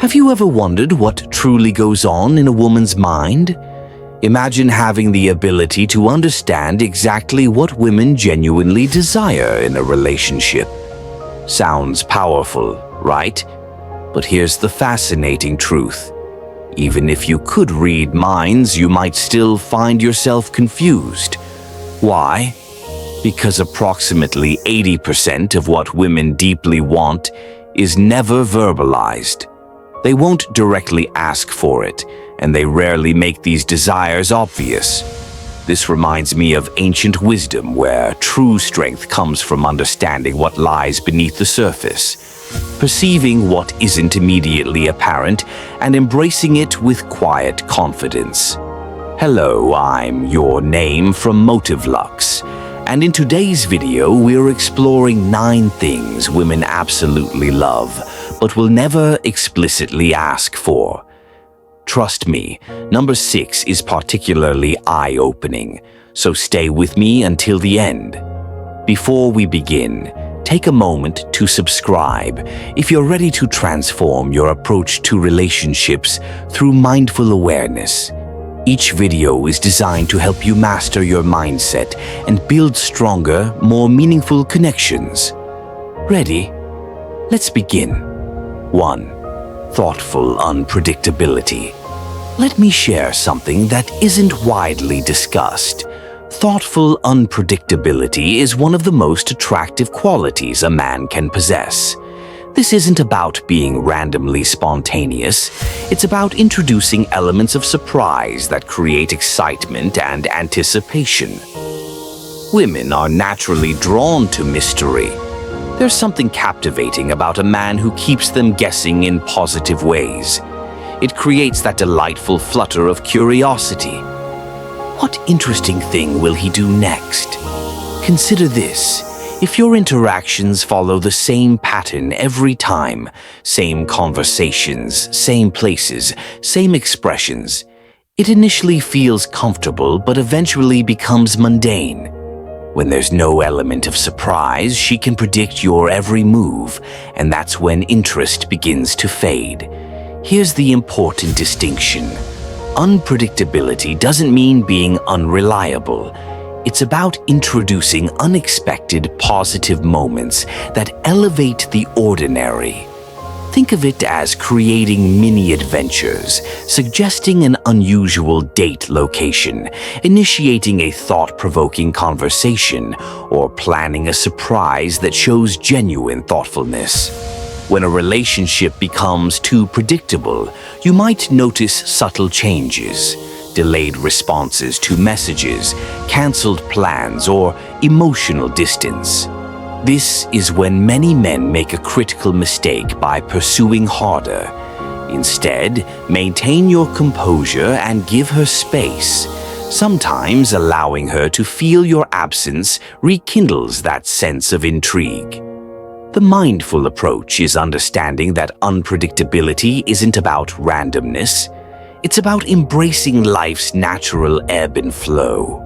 Have you ever wondered what truly goes on in a woman's mind? Imagine having the ability to understand exactly what women genuinely desire in a relationship. Sounds powerful, right? But here's the fascinating truth. Even if you could read minds, you might still find yourself confused. Why? Because approximately 80% of what women deeply want is never verbalized. They won't directly ask for it, and they rarely make these desires obvious. This reminds me of ancient wisdom, where true strength comes from understanding what lies beneath the surface, perceiving what isn't immediately apparent, and embracing it with quiet confidence. Hello, I'm your name from Motive Lux, and in today's video we're exploring 9 things women absolutely love, but will never explicitly ask for. Trust me, number 6 is particularly eye-opening, so stay with me until the end. Before we begin, take a moment to subscribe if you're ready to transform your approach to relationships through mindful awareness. Each video is designed to help you master your mindset and build stronger, more meaningful connections. Ready? Let's begin. 1. Thoughtful unpredictability. Let me share something that isn't widely discussed. Thoughtful unpredictability is one of the most attractive qualities a man can possess. This isn't about being randomly spontaneous. It's about introducing elements of surprise that create excitement and anticipation. Women are naturally drawn to mystery. There's something captivating about a man who keeps them guessing in positive ways. It creates that delightful flutter of curiosity. What interesting thing will he do next? Consider this. If your interactions follow the same pattern every time, same conversations, same places, same expressions, it initially feels comfortable but eventually becomes mundane. When there's no element of surprise, she can predict your every move, and that's when interest begins to fade. Here's the important distinction. Unpredictability doesn't mean being unreliable. It's about introducing unexpected positive moments that elevate the ordinary. Think of it as creating mini-adventures, suggesting an unusual date location, initiating a thought-provoking conversation, or planning a surprise that shows genuine thoughtfulness. When a relationship becomes too predictable, you might notice subtle changes, delayed responses to messages, canceled plans, or emotional distance. This is when many men make a critical mistake by pursuing harder. Instead, maintain your composure and give her space. Sometimes allowing her to feel your absence rekindles that sense of intrigue. The mindful approach is understanding that unpredictability isn't about randomness. It's about embracing life's natural ebb and flow.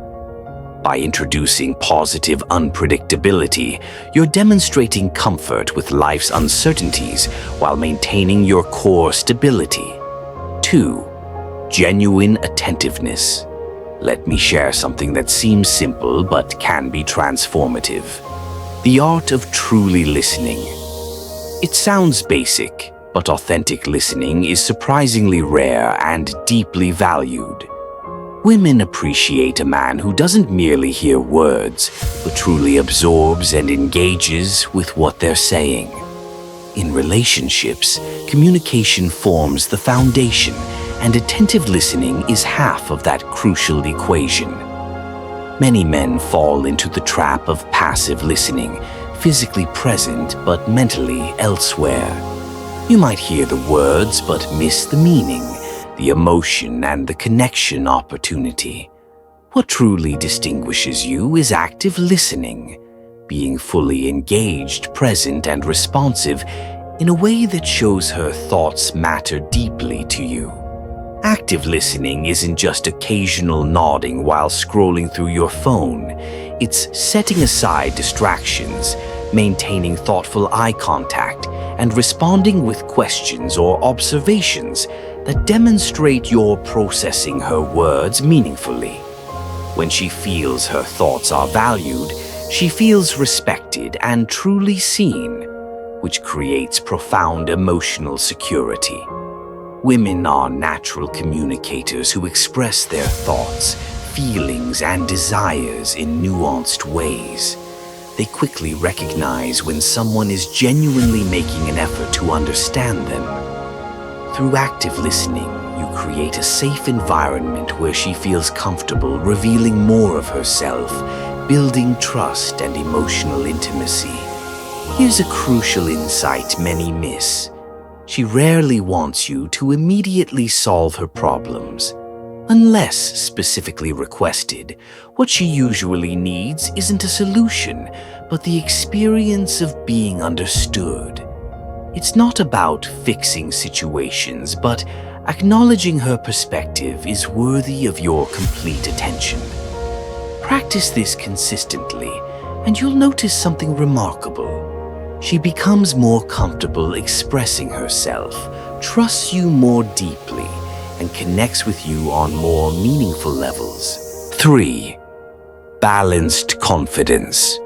By introducing positive unpredictability, you're demonstrating comfort with life's uncertainties while maintaining your core stability. 2. Genuine attentiveness. Let me share something that seems simple but can be transformative. The art of truly listening. It sounds basic, but authentic listening is surprisingly rare and deeply valued. Women appreciate a man who doesn't merely hear words, but truly absorbs and engages with what they're saying. In relationships, communication forms the foundation, and attentive listening is half of that crucial equation. Many men fall into the trap of passive listening, physically present but mentally elsewhere. You might hear the words but miss the meaning, the emotion, and the connection opportunity. What truly distinguishes you is active listening, being fully engaged, present, and responsive in a way that shows her thoughts matter deeply to you. Active listening isn't just occasional nodding while scrolling through your phone. It's setting aside distractions, maintaining thoughtful eye contact, and responding with questions or observations that demonstrate you're processing her words meaningfully. When she feels her thoughts are valued, she feels respected and truly seen, which creates profound emotional security. Women are natural communicators who express their thoughts, feelings, and desires in nuanced ways. They quickly recognize when someone is genuinely making an effort to understand them. Through active listening, you create a safe environment where she feels comfortable revealing more of herself, building trust and emotional intimacy. Here's a crucial insight many miss. She rarely wants you to immediately solve her problems. Unless specifically requested, what she usually needs isn't a solution, but the experience of being understood. It's not about fixing situations, but acknowledging her perspective is worthy of your complete attention. Practice this consistently, and you'll notice something remarkable. She becomes more comfortable expressing herself, trusts you more deeply, and connects with you on more meaningful levels. 3. Balanced confidence.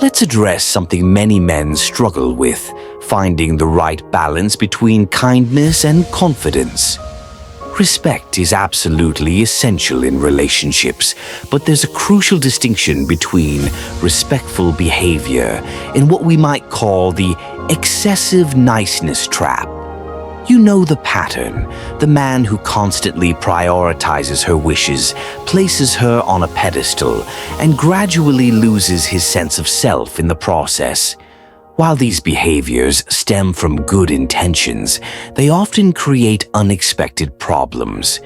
Let's address something many men struggle with, finding the right balance between kindness and confidence. Respect is absolutely essential in relationships, but there's a crucial distinction between respectful behavior and what we might call the excessive niceness trap. You know the pattern: the man who constantly prioritizes her wishes, places her on a pedestal, and gradually loses his sense of self in the process. While these behaviors stem from good intentions, they often create unexpected problems.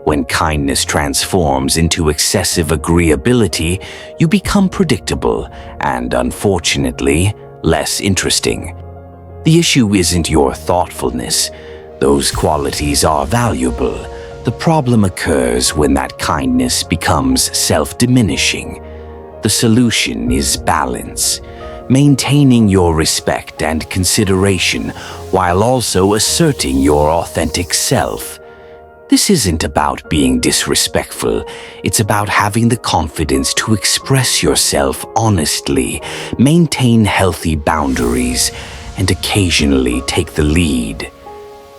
When kindness transforms into excessive agreeability, you become predictable and, unfortunately, less interesting. The issue isn't your thoughtfulness. Those qualities are valuable. The problem occurs when that kindness becomes self-diminishing. The solution is balance. Maintaining your respect and consideration while also asserting your authentic self. This isn't about being disrespectful. It's about having the confidence to express yourself honestly, maintain healthy boundaries, and occasionally take the lead.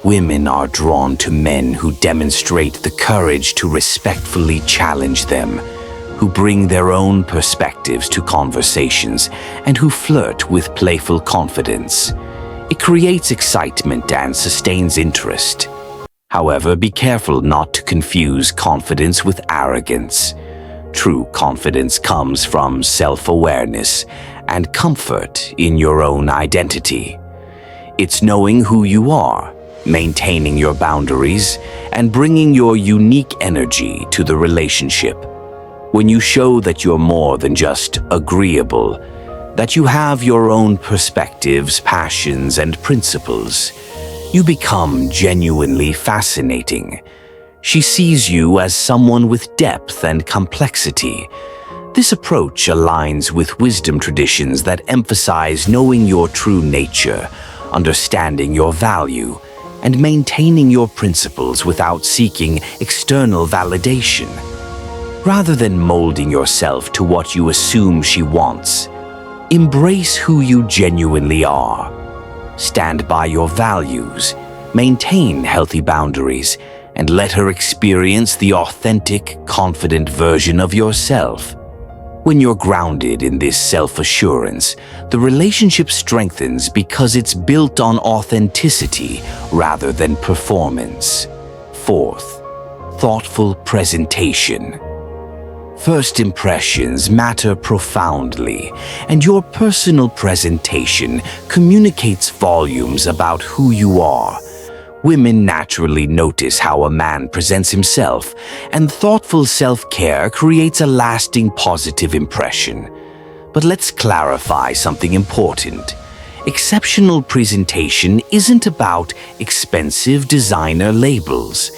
Women are drawn to men who demonstrate the courage to respectfully challenge them, who bring their own perspectives to conversations, and who flirt with playful confidence. It creates excitement and sustains interest. However, be careful not to confuse confidence with arrogance. True confidence comes from self-awareness and comfort in your own identity. It's knowing who you are, maintaining your boundaries, and bringing your unique energy to the relationship. When you show that you're more than just agreeable, that you have your own perspectives, passions, and principles, you become genuinely fascinating. She sees you as someone with depth and complexity. This approach aligns with wisdom traditions that emphasize knowing your true nature, understanding your value, and maintaining your principles without seeking external validation. Rather than molding yourself to what you assume she wants, embrace who you genuinely are. Stand by your values, maintain healthy boundaries, and let her experience the authentic, confident version of yourself. When you're grounded in this self-assurance, the relationship strengthens because it's built on authenticity rather than performance. 4th, thoughtful presentation. First impressions matter profoundly, and your personal presentation communicates volumes about who you are. Women naturally notice how a man presents himself, and thoughtful self-care creates a lasting positive impression. But let's clarify something important. Exceptional presentation isn't about expensive designer labels.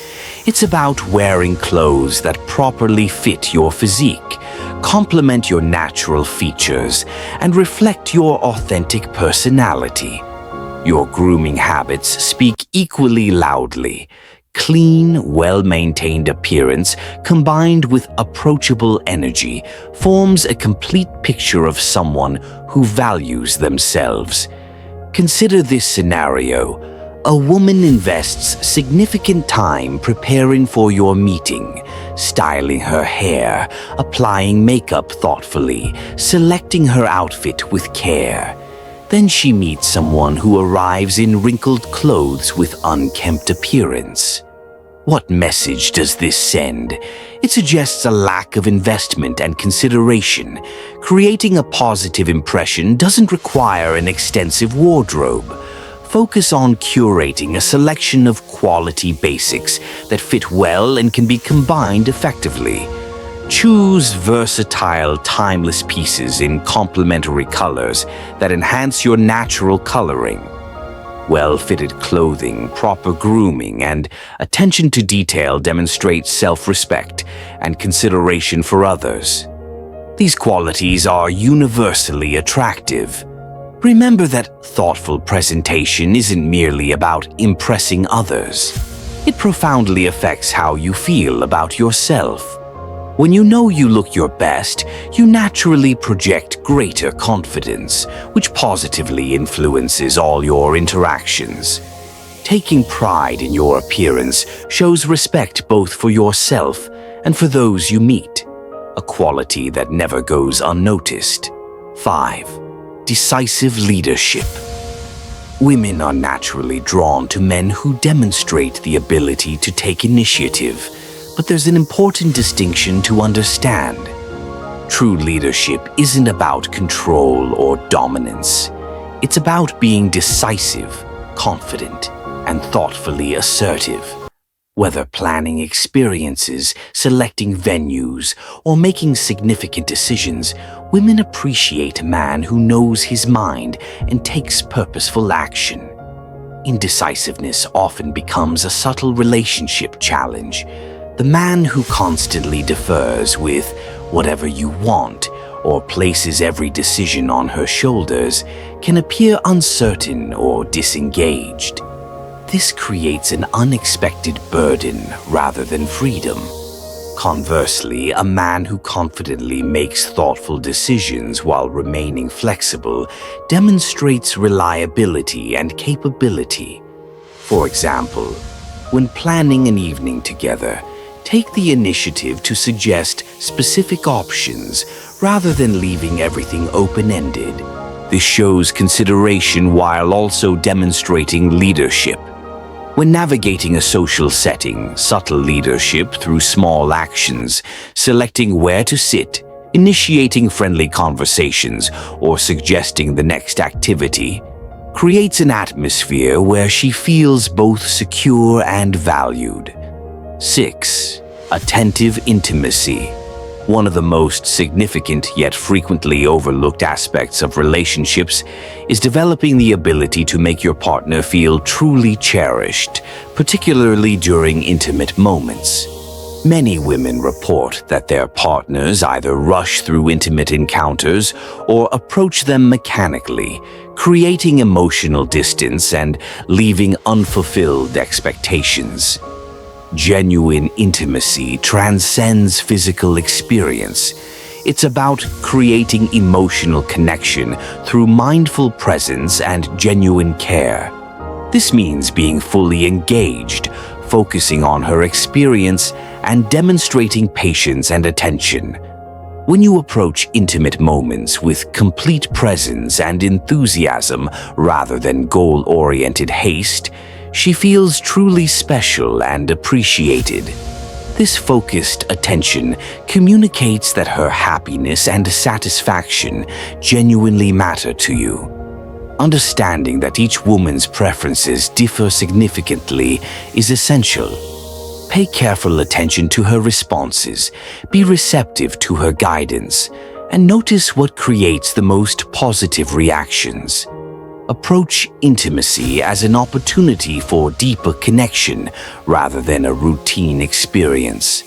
It's about wearing clothes that properly fit your physique, complement your natural features, and reflect your authentic personality. Your grooming habits speak equally loudly. Clean, well-maintained appearance combined with approachable energy forms a complete picture of someone who values themselves. Consider this scenario. A woman invests significant time preparing for your meeting, styling her hair, applying makeup thoughtfully, selecting her outfit with care. Then she meets someone who arrives in wrinkled clothes with unkempt appearance. What message does this send? It suggests a lack of investment and consideration. Creating a positive impression doesn't require an extensive wardrobe. Focus on curating a selection of quality basics that fit well and can be combined effectively. Choose versatile, timeless pieces in complementary colors that enhance your natural coloring. Well-fitted clothing, proper grooming, and attention to detail demonstrate self-respect and consideration for others. These qualities are universally attractive. Remember that thoughtful presentation isn't merely about impressing others. It profoundly affects how you feel about yourself. When you know you look your best, you naturally project greater confidence, which positively influences all your interactions. Taking pride in your appearance shows respect both for yourself and for those you meet, a quality that never goes unnoticed. 5. Decisive leadership. Women are naturally drawn to men who demonstrate the ability to take initiative, but there's an important distinction to understand. True leadership isn't about control or dominance. It's about being decisive, confident, and thoughtfully assertive. Whether planning experiences, selecting venues, or making significant decisions, women appreciate a man who knows his mind and takes purposeful action. Indecisiveness often becomes a subtle relationship challenge. The man who constantly defers with whatever you want or places every decision on her shoulders can appear uncertain or disengaged. This creates an unexpected burden rather than freedom. Conversely, a man who confidently makes thoughtful decisions while remaining flexible demonstrates reliability and capability. For example, when planning an evening together, take the initiative to suggest specific options rather than leaving everything open-ended. This shows consideration while also demonstrating leadership. When navigating a social setting, subtle leadership through small actions, selecting where to sit, initiating friendly conversations, or suggesting the next activity, creates an atmosphere where she feels both secure and valued. 6. Attentive intimacy. One of the most significant yet frequently overlooked aspects of relationships is developing the ability to make your partner feel truly cherished, particularly during intimate moments. Many women report that their partners either rush through intimate encounters or approach them mechanically, creating emotional distance and leaving unfulfilled expectations. Genuine intimacy transcends physical experience. It's about creating emotional connection through mindful presence and genuine care. This means being fully engaged, focusing on her experience, and demonstrating patience and attention. When you approach intimate moments with complete presence and enthusiasm rather than goal-oriented haste, she feels truly special and appreciated. This focused attention communicates that her happiness and satisfaction genuinely matter to you. Understanding that each woman's preferences differ significantly is essential. Pay careful attention to her responses, be receptive to her guidance, and notice what creates the most positive reactions. Approach intimacy as an opportunity for deeper connection rather than a routine experience.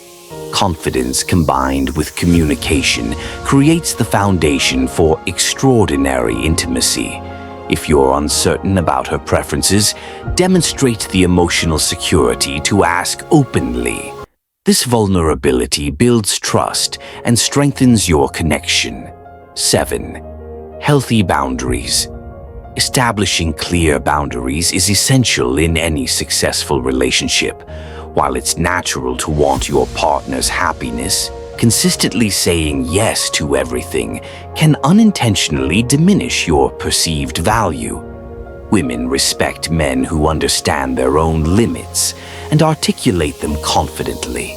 Confidence combined with communication creates the foundation for extraordinary intimacy. If you're uncertain about her preferences, demonstrate the emotional security to ask openly. This vulnerability builds trust and strengthens your connection. 7. Healthy boundaries. Establishing clear boundaries is essential in any successful relationship. While it's natural to want your partner's happiness, consistently saying yes to everything can unintentionally diminish your perceived value. Women respect men who understand their own limits and articulate them confidently.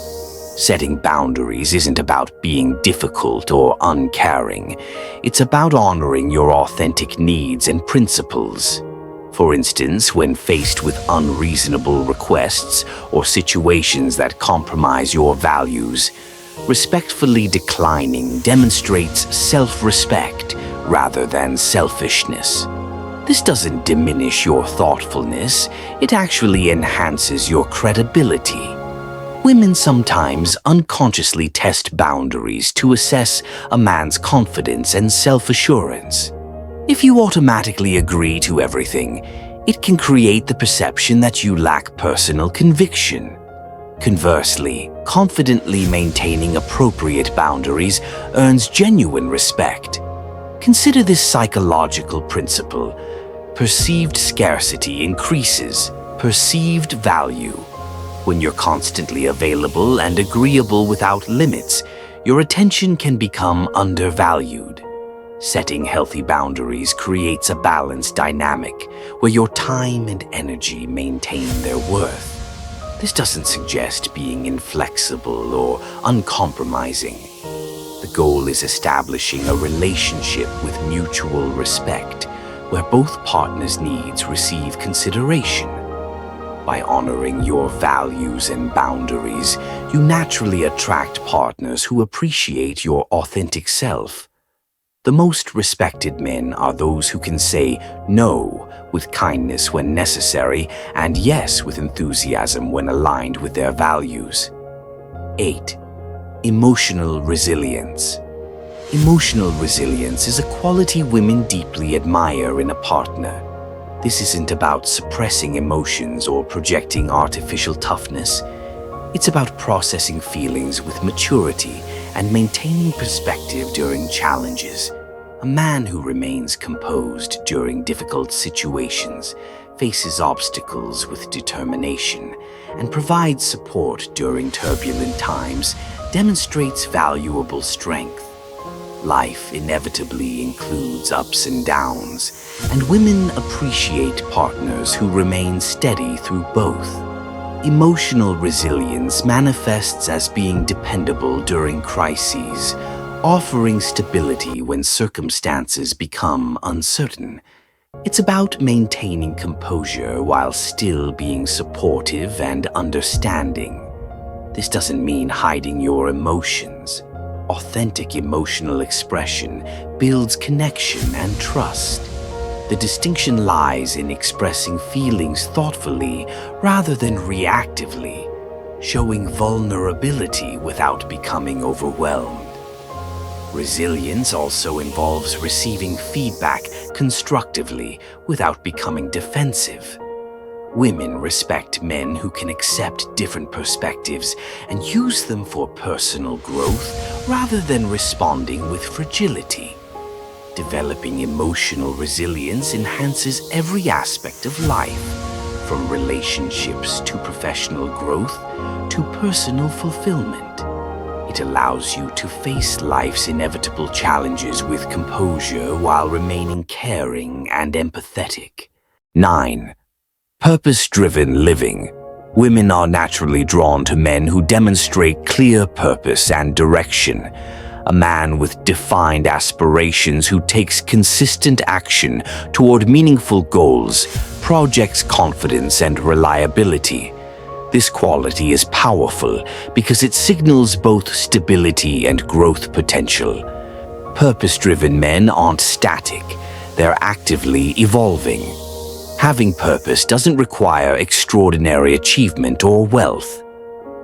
Setting boundaries isn't about being difficult or uncaring. It's about honoring your authentic needs and principles. For instance, when faced with unreasonable requests or situations that compromise your values, respectfully declining demonstrates self-respect rather than selfishness. This doesn't diminish your thoughtfulness, it actually enhances your credibility. Women sometimes unconsciously test boundaries to assess a man's confidence and self-assurance. If you automatically agree to everything, it can create the perception that you lack personal conviction. Conversely, confidently maintaining appropriate boundaries earns genuine respect. Consider this psychological principle. Perceived scarcity increases perceived value. When you're constantly available and agreeable without limits, your attention can become undervalued. Setting healthy boundaries creates a balanced dynamic where your time and energy maintain their worth. This doesn't suggest being inflexible or uncompromising. The goal is establishing a relationship with mutual respect, where both partners' needs receive consideration. By honoring your values and boundaries, you naturally attract partners who appreciate your authentic self. The most respected men are those who can say no with kindness when necessary and yes with enthusiasm when aligned with their values. 8. Emotional resilience. Emotional resilience is a quality women deeply admire in a partner. This isn't about suppressing emotions or projecting artificial toughness. It's about processing feelings with maturity and maintaining perspective during challenges. A man who remains composed during difficult situations, faces obstacles with determination, and provides support during turbulent times demonstrates valuable strength. Life inevitably includes ups and downs, and women appreciate partners who remain steady through both. Emotional resilience manifests as being dependable during crises, offering stability when circumstances become uncertain. It's about maintaining composure while still being supportive and understanding. This doesn't mean hiding your emotions. Authentic emotional expression builds connection and trust. The distinction lies in expressing feelings thoughtfully rather than reactively, showing vulnerability without becoming overwhelmed. Resilience also involves receiving feedback constructively without becoming defensive. Women respect men who can accept different perspectives and use them for personal growth rather than responding with fragility. Developing emotional resilience enhances every aspect of life, from relationships to professional growth to personal fulfillment. It allows you to face life's inevitable challenges with composure while remaining caring and empathetic. 9. Purpose-driven living. Women are naturally drawn to men who demonstrate clear purpose and direction. A man with defined aspirations who takes consistent action toward meaningful goals projects confidence and reliability. This quality is powerful because it signals both stability and growth potential. Purpose-driven men aren't static, they're actively evolving. Having purpose doesn't require extraordinary achievement or wealth.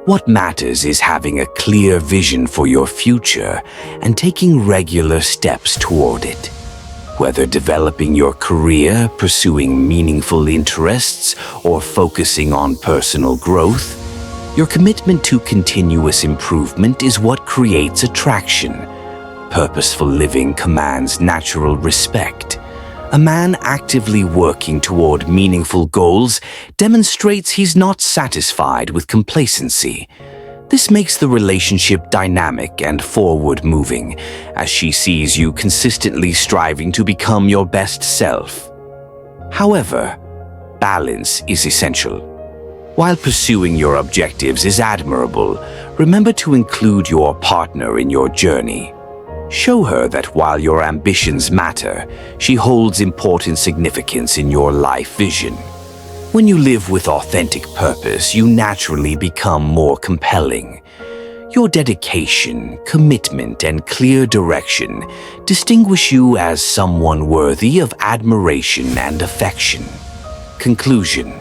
What matters is having a clear vision for your future and taking regular steps toward it. Whether developing your career, pursuing meaningful interests, or focusing on personal growth, your commitment to continuous improvement is what creates attraction. Purposeful living commands natural respect. A man actively working toward meaningful goals demonstrates he's not satisfied with complacency. This makes the relationship dynamic and forward-moving, as she sees you consistently striving to become your best self. However, balance is essential. While pursuing your objectives is admirable, remember to include your partner in your journey. Show her that while your ambitions matter, she holds important significance in your life vision. When you live with authentic purpose, you naturally become more compelling. Your dedication, commitment, and clear direction distinguish you as someone worthy of admiration and affection. Conclusion.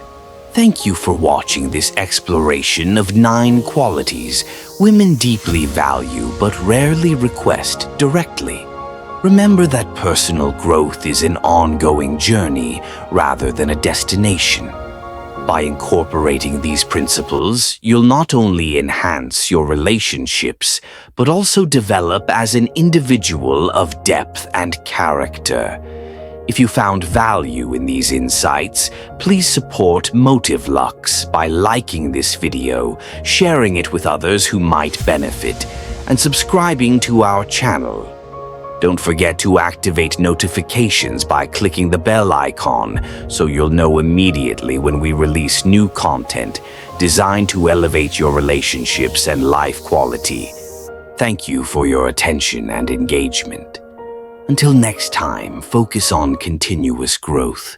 Thank you for watching this exploration of 9 qualities women deeply value but rarely request directly. Remember that personal growth is an ongoing journey rather than a destination. By incorporating these principles, you'll not only enhance your relationships, but also develop as an individual of depth and character. If you found value in these insights, please support Motive Lux by liking this video, sharing it with others who might benefit, and subscribing to our channel. Don't forget to activate notifications by clicking the bell icon so you'll know immediately when we release new content designed to elevate your relationships and life quality. Thank you for your attention and engagement. Until next time, focus on continuous growth.